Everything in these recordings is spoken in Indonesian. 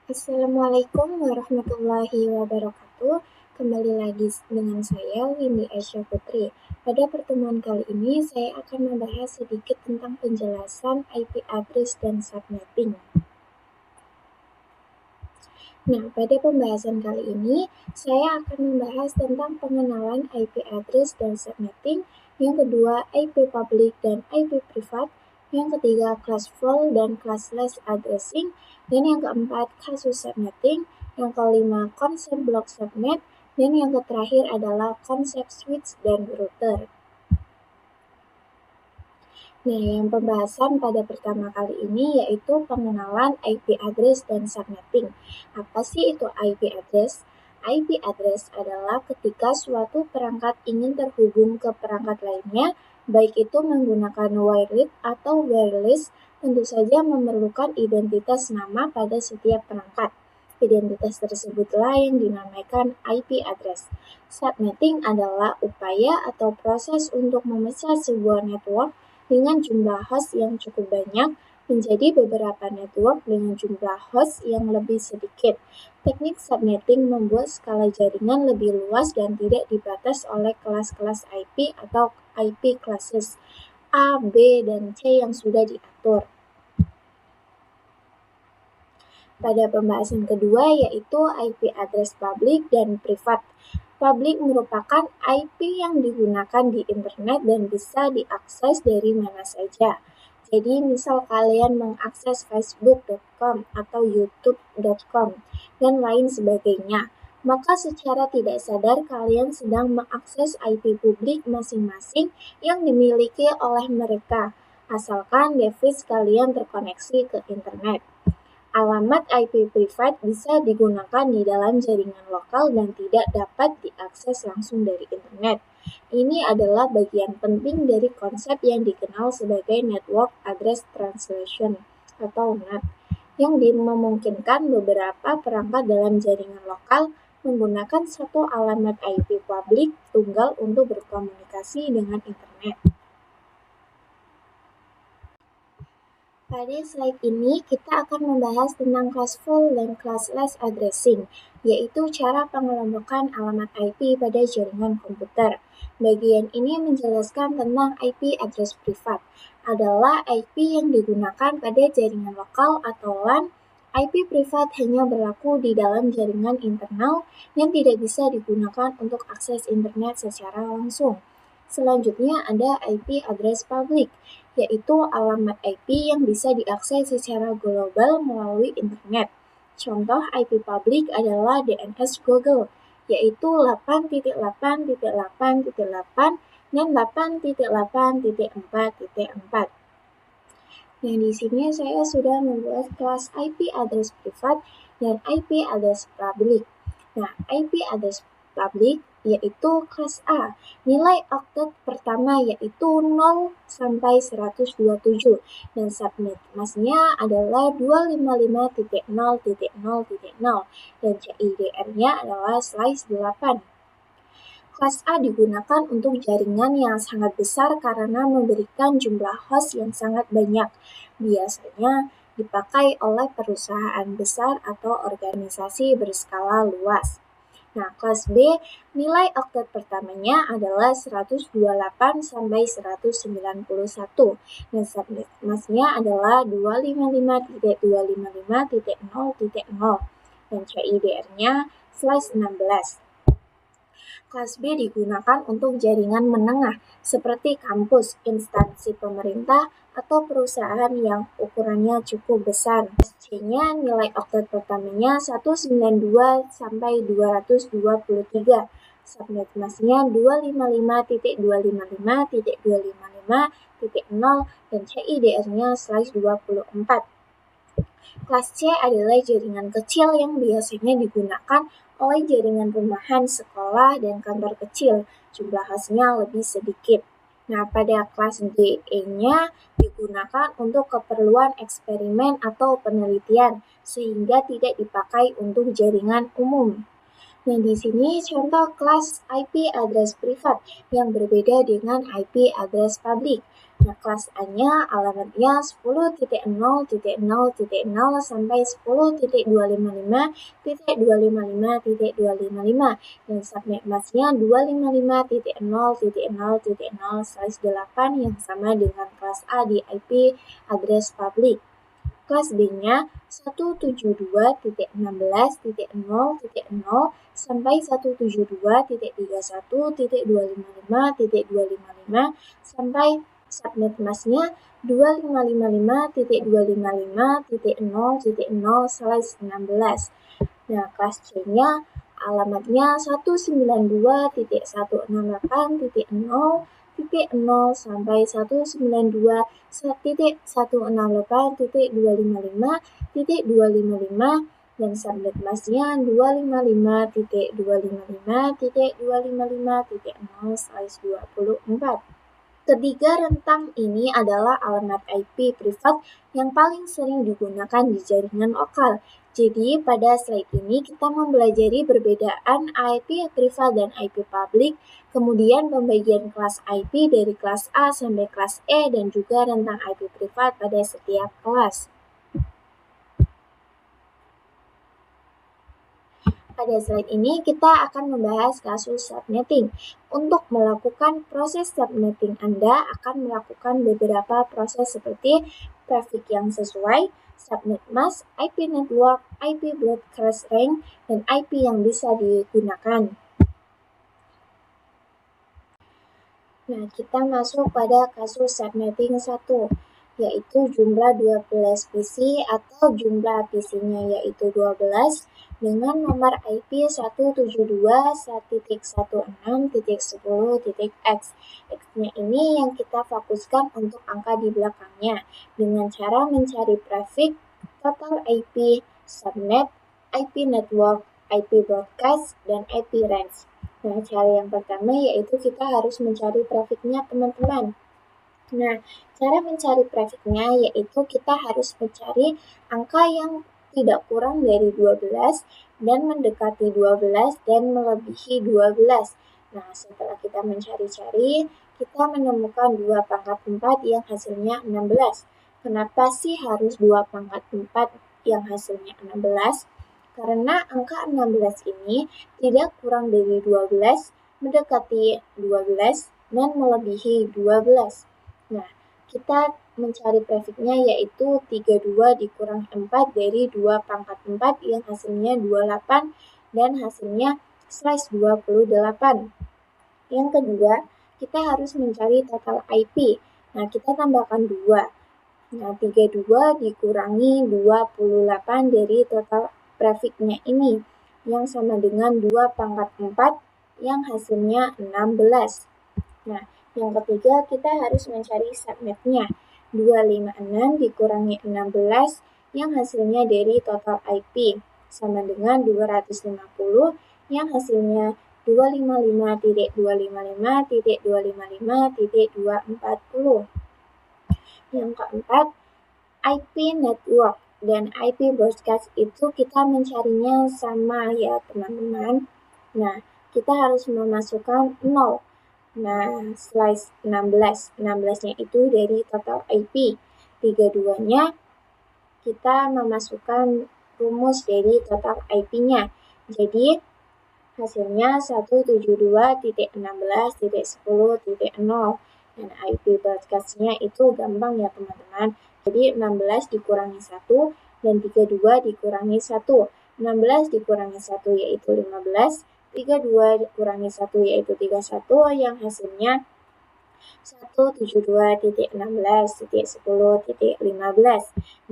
Assalamualaikum warahmatullahi wabarakatuh. Kembali lagi dengan saya, Windy Aisyah Putri. Pada pertemuan kali ini, saya akan membahas sedikit tentang penjelasan IP address dan subnetting. Nah, pada pembahasan kali ini, saya akan membahas tentang pengenalan IP address dan subnetting, yang kedua IP public dan IP privat, yang ketiga classful dan classless addressing, dan yang keempat kasus subnetting, yang kelima konsep block subnet, dan yang terakhir adalah konsep switch dan router. Nah, yang pembahasan pada pertama kali ini yaitu pengenalan IP address dan subnetting. Apa sih itu IP address? IP address adalah ketika suatu perangkat ingin terhubung ke perangkat lainnya, baik itu menggunakan wired atau wireless, tentu saja memerlukan identitas nama pada setiap perangkat. Identitas tersebutlah yang dinamakan IP address. Subnetting adalah upaya atau proses untuk memecah sebuah network dengan jumlah host yang cukup banyak menjadi beberapa network dengan jumlah host yang lebih sedikit. Teknik subnetting membuat skala jaringan lebih luas dan tidak dibatas oleh kelas-kelas IP atau IP classes A, B, dan C yang sudah diatur. Pada pembahasan kedua yaitu IP address public dan privat. Public merupakan IP yang digunakan di internet dan bisa diakses dari mana saja. Jadi misal kalian mengakses facebook.com atau youtube.com dan lain sebagainya, maka secara tidak sadar kalian sedang mengakses IP publik masing-masing yang dimiliki oleh mereka, asalkan device kalian terkoneksi ke internet. Alamat IP privat bisa digunakan di dalam jaringan lokal dan tidak dapat diakses langsung dari internet. Ini adalah bagian penting dari konsep yang dikenal sebagai Network Address Translation atau NAT, yang memungkinkan beberapa perangkat dalam jaringan lokal menggunakan satu alamat IP publik tunggal untuk berkomunikasi dengan internet. Pada slide ini, kita akan membahas tentang classful dan classless addressing, yaitu cara pengelompokan alamat IP pada jaringan komputer. Bagian ini menjelaskan tentang IP address privat, adalah IP yang digunakan pada jaringan lokal atau LAN. IP privat hanya berlaku di dalam jaringan internal yang tidak bisa digunakan untuk akses internet secara langsung. Selanjutnya ada IP address public, yaitu alamat IP yang bisa diakses secara global melalui internet. Contoh IP public adalah DNS Google, yaitu 8.8.8.8 dan 8.8.4.4. Nah, di sini saya sudah membuat kelas IP address privat dan IP address public. Nah, IP address public yaitu kelas A. Nilai oktet pertama yaitu 0 sampai 127 dan subnet masknya adalah 255.0.0.0 dan CIDR-nya adalah /8. Kelas A digunakan untuk jaringan yang sangat besar karena memberikan jumlah host yang sangat banyak. Biasanya dipakai oleh perusahaan besar atau organisasi berskala luas. Nah, kelas B, nilai oktet pertamanya adalah 128 sampai 191 dan subnet masknya adalah 255.255.0.0 dan CIDR-nya /16. Kelas B digunakan untuk jaringan menengah seperti kampus, instansi pemerintah, atau perusahaan yang ukurannya cukup besar. C-nya nilai oktet pertamanya 192 sampai 223. Subnet masknya 255.255.255.0 dan CIDR-nya /24. Kelas C adalah jaringan kecil yang biasanya digunakan oleh jaringan rumahan, sekolah, dan kantor kecil. Jumlah hostnya lebih sedikit. Nah, pada kelas D, E-nya digunakan untuk keperluan eksperimen atau penelitian, sehingga tidak dipakai untuk jaringan umum. Nah, di sini contoh kelas IP address privat yang berbeda dengan IP address publik. Nah, kelas A-nya alamatnya 10.0.0.0 sampai 10.255.255.255 dan subnet masknya 255.0.0.0/8 yang sama dengan kelas A di IP address publik. Kelas B-nya 172.16.0.0 sampai 172.31.255.255 sampai subnet masknya 2555.255.0.0/16. Nah, kelas C-nya alamatnya 192.168.0 sampai 192.168.255.255 dan subnet masknya 255.255.255.0/24. Ketiga rentang ini adalah alamat IP privat yang paling sering digunakan di jaringan lokal. Jadi pada slide ini kita mempelajari perbedaan IP privat dan IP publik, kemudian pembagian kelas IP dari kelas A sampai kelas E dan juga rentang IP privat pada setiap kelas. Pada slide ini kita akan membahas kasus subnetting. Untuk melakukan proses subnetting, Anda akan melakukan beberapa proses seperti prefix yang sesuai, subnet mask, IP network, IP broadcast range, dan IP yang bisa digunakan. Nah, kita masuk pada kasus subnetting 1, yaitu jumlah 12 PC atau jumlah PC-nya yaitu 12 dengan nomor IP 172.1.16.10.x. X-nya ini yang kita fokuskan untuk angka di belakangnya dengan cara mencari prefix, total IP, subnet, IP network, IP broadcast, dan IP range. Nah, cara yang pertama yaitu kita harus mencari prefixnya teman-teman. Nah, cara mencari prefixnya yaitu kita harus mencari angka yang tidak kurang dari 12 dan mendekati 12 dan melebihi 12. Nah, setelah kita mencari-cari, kita menemukan 2 pangkat 4 yang hasilnya 16. Kenapa sih harus 2 pangkat 4 yang hasilnya 16? Karena angka 16 ini tidak kurang dari 12, mendekati 12, dan melebihi 12. Nah, kita mencari prefixnya yaitu 32 dikurang 4 dari 2 pangkat 4 yang hasilnya 28 dan hasilnya /28. Yang kedua, kita harus mencari total IP. Nah, kita tambahkan 2. Nah, 32 dikurangi 28 dari total prefixnya ini yang sama dengan 2 pangkat 4 yang hasilnya 16. Nah, yang ketiga kita harus mencari subnetnya. 256 dikurangi 16 yang hasilnya dari total IP sama dengan 250 yang hasilnya 255.255.255.240. Yang keempat, IP network dan IP broadcast itu kita mencarinya sama ya teman-teman. Nah, kita harus memasukkan 0. Nah, slice 16. 16-nya itu dari total IP. 32-nya kita memasukkan rumus dari total IP-nya. Jadi, hasilnya 172.16.10.0. Dan IP broadcast-nya itu gampang ya teman-teman. Jadi 16 dikurangi 1 dan 32 dikurangi 1. 16 dikurangi 1 yaitu 15. 32 dikurangi 1 yaitu 31 yang hasilnya 172.16.10.15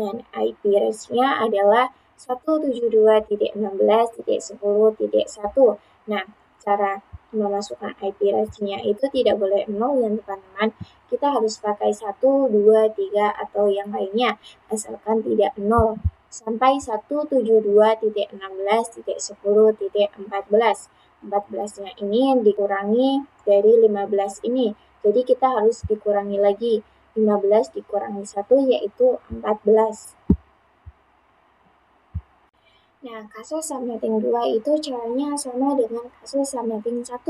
dan IP range-nya adalah 172.16.10.1. Nah, cara memasukkan IP range-nya itu tidak boleh 0 ya teman-teman. Kita harus pakai 1, 2, 3 atau yang lainnya asalkan tidak 0 sampai 172.16.10.14. 14-nya ini dikurangi dari 15 ini. Jadi kita harus dikurangi lagi. 15 dikurangi 1 yaitu 14. Nah, kasus subnetting 2 itu caranya sama dengan kasus subnetting 1.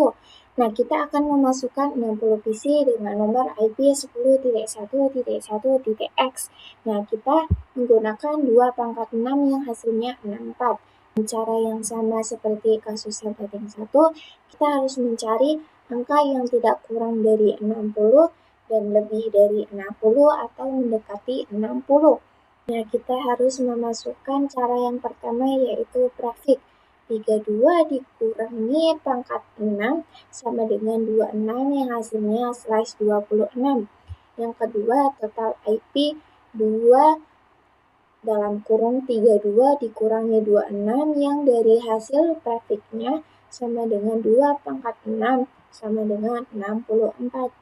Nah, kita akan memasukkan 60 PC dengan nomor IP 10.1.1.x. Nah, kita menggunakan 2 pangkat 6 yang hasilnya 64. Dengan cara yang sama seperti kasus subnetting 1, kita harus mencari angka yang tidak kurang dari 60 dan lebih dari 60 atau mendekati 60. Nah, kita harus memasukkan cara yang pertama yaitu grafik. 32 dikurangi pangkat 6 sama dengan 26 yang hasilnya slash 26. Yang kedua, total IP 2 dalam kurung 32 dikurangi 26 yang dari hasil grafiknya sama dengan 2 pangkat 6 sama dengan 64.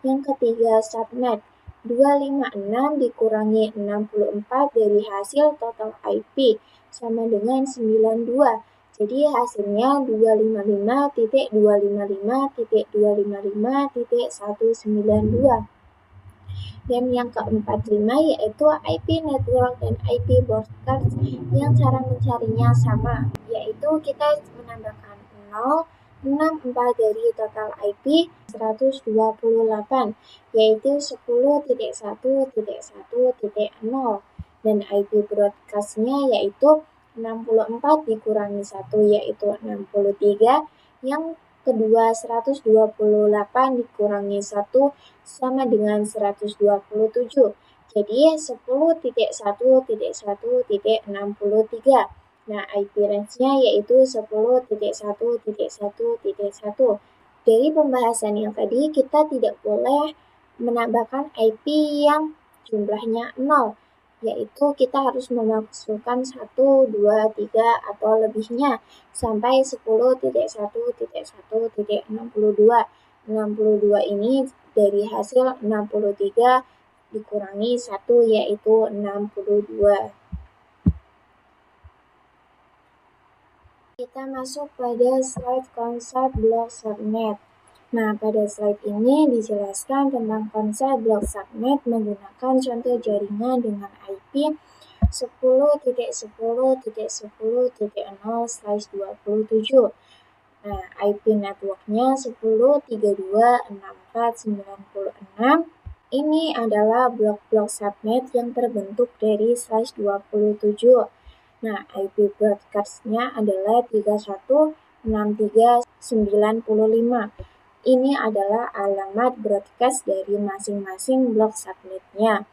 Yang ketiga, subnet. 256 dikurangi 64 dari hasil total IP sama dengan 92. Jadi hasilnya 255.255.255.192. Dan yang ke-45 yaitu IP network dan IP broadcast yang cara mencarinya sama, yaitu kita menambahkan 0, 64 dari total IP 128, yaitu 10.1.1.0, dan IP broadcastnya yaitu 64 dikurangi 1 yaitu 63, yang kedua 128 dikurangi 1 sama dengan 127. Jadi 10.1.1.63. Nah, IP range-nya yaitu 10.1.1.1. Dari pembahasan yang tadi, kita tidak boleh menambahkan IP yang jumlahnya 0, yaitu kita harus memasukkan 1, 2, 3, atau lebihnya sampai 10.1.1.62. 62 ini dari hasil 63 dikurangi 1 yaitu 62. Kita masuk pada slide konsep blok subnet. Nah, pada slide ini dijelaskan tentang konsep blok subnet menggunakan contoh jaringan dengan IP 10.10.10.0/27. Nah, IP networknya 10.32.64.96. Ini adalah blok-blok subnet yang terbentuk dari /27. Nah, IP broadcast-nya adalah 316395. Ini adalah alamat broadcast dari masing-masing blok subnetnya.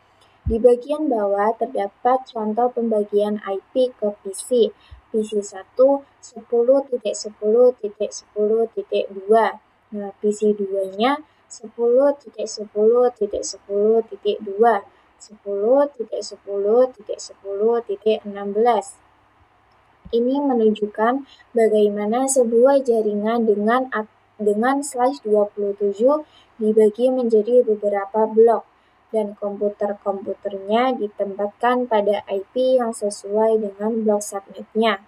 Di bagian bawah terdapat contoh pembagian IP ke PC. PC1 10.10.10.2. Nah, PC2-nya 10.10.10.2. 10.10.10.16. Ini menunjukkan bagaimana sebuah jaringan dengan /27 dibagi menjadi beberapa blok, dan komputer-komputernya ditempatkan pada IP yang sesuai dengan blok subnetnya.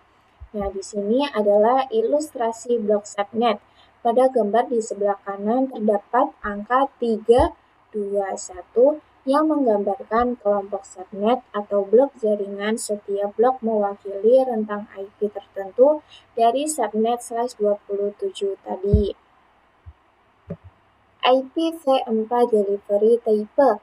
Nah, di sini adalah ilustrasi blok subnet. Pada gambar di sebelah kanan terdapat angka 321 yang menggambarkan kelompok subnet atau blok jaringan. Setiap blok mewakili rentang IP tertentu dari subnet /27 tadi. IPv4 delivery type,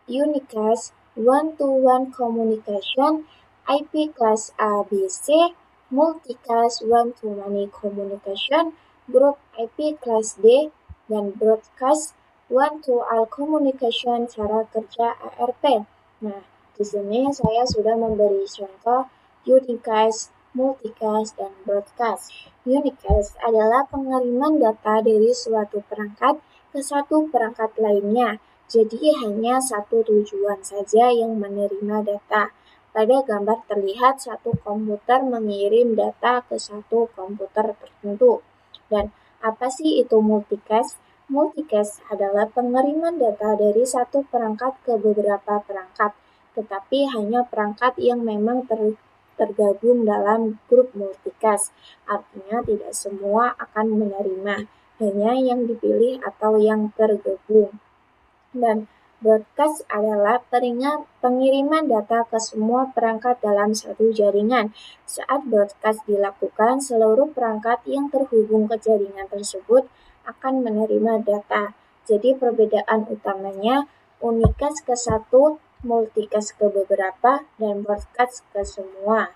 unicast one-to-one communication, IP class ABC, multicast one-to-many communication, group IP class D, dan broadcast one-to-all communication. Cara kerja ARP. Nah, di sini saya sudah memberi contoh unicast, multicast, dan broadcast. Unicast adalah pengiriman data dari suatu perangkat ke satu perangkat lainnya. Jadi hanya satu tujuan saja yang menerima data. Pada gambar terlihat satu komputer mengirim data ke satu komputer tertentu. Dan apa sih itu multicast? Multicast adalah pengiriman data dari satu perangkat ke beberapa perangkat, tetapi hanya perangkat yang memang tergabung dalam grup multicast. Artinya tidak semua akan menerima, hanya yang dipilih atau yang tergabung. Dan Broadcast adalah pengiriman data ke semua perangkat dalam satu jaringan. Saat broadcast dilakukan, seluruh perangkat yang terhubung ke jaringan tersebut akan menerima data. Jadi perbedaan utamanya unicast ke satu, multicast ke beberapa, dan broadcast ke semua.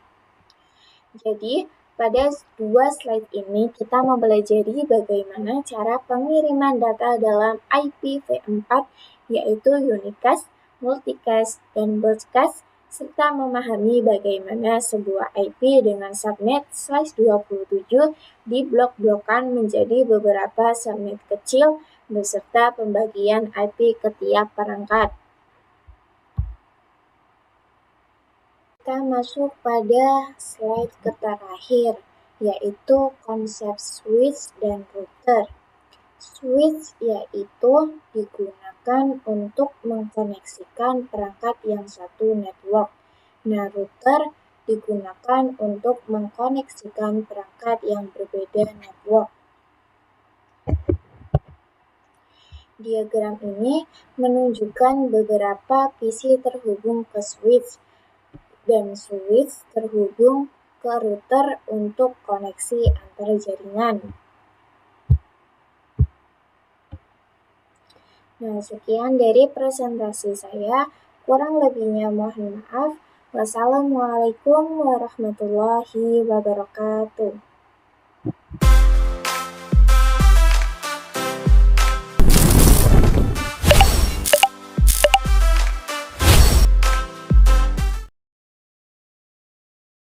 Jadi, pada dua slide ini kita mempelajari bagaimana cara pengiriman data dalam IPv4, yaitu unicast, multicast, dan broadcast, serta memahami bagaimana sebuah IP dengan subnet size 27 diblok-blokkan menjadi beberapa subnet kecil beserta pembagian IP ke tiap perangkat. Kita masuk pada slide terakhir, yaitu konsep switch dan router. Switch yaitu digunakan untuk mengkoneksikan perangkat yang satu network. Nah, router digunakan untuk mengkoneksikan perangkat yang berbeda network. Diagram ini menunjukkan beberapa PC terhubung ke switch, dan switch terhubung ke router untuk koneksi antar jaringan. Nah, sekian dari presentasi saya. Kurang lebihnya mohon maaf. Wassalamualaikum warahmatullahi wabarakatuh.